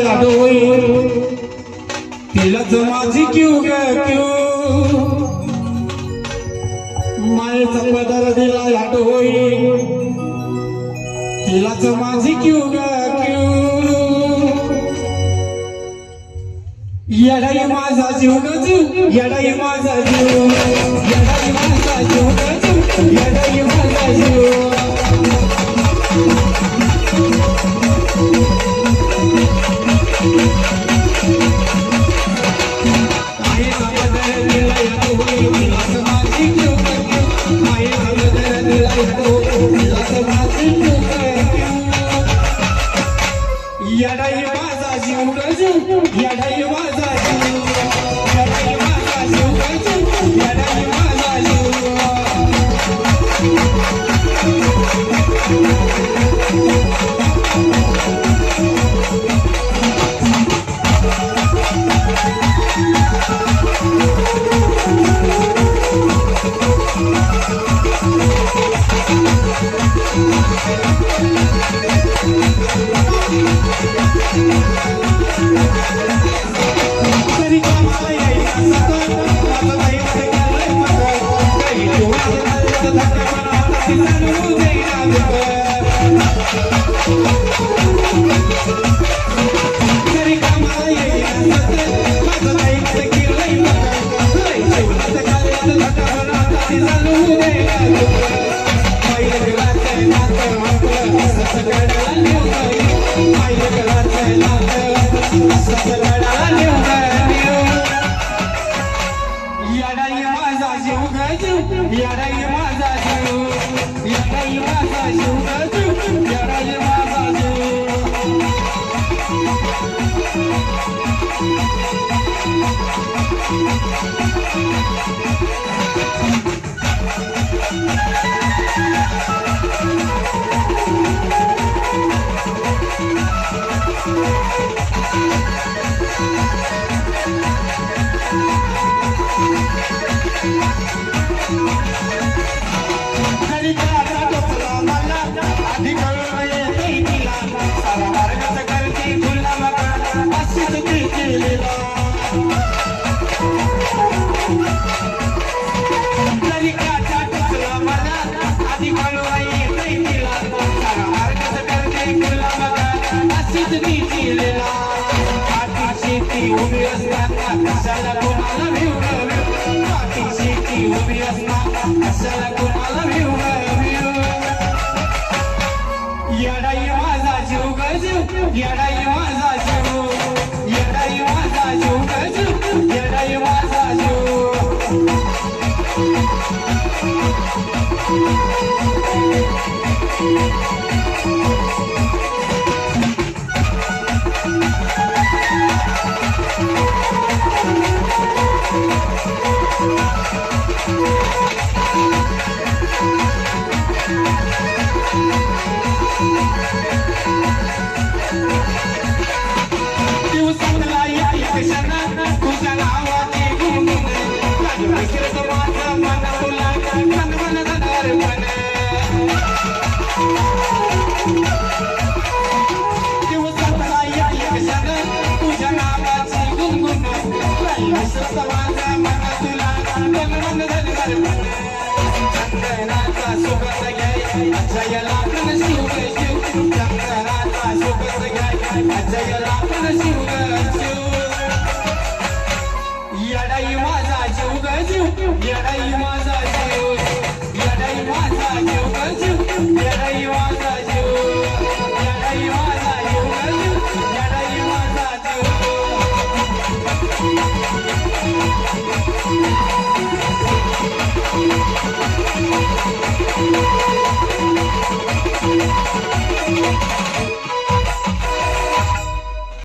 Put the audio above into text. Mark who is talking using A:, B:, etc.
A: याद होई तिलाच माझी क्यू ग क्यू मायेचा पदर दिला याद होई तिलाच माझी क्यू ग क्यू येडाई माझा जीव ग जीव येडाई माझा जीव येडाई माझा जीव ग जीव येडाई माझा जीव येडाई माझा जीव ग जीव येडाई माझा जीव येडाई माझा जीव ग जीव येडाई माझा जीव येडाई माझा जीव ग जीव येडाई माझा जीव येडाई माझा जीव ग जीव येडाई माझा जीव येडाई माझा जीव ग जीव येडाई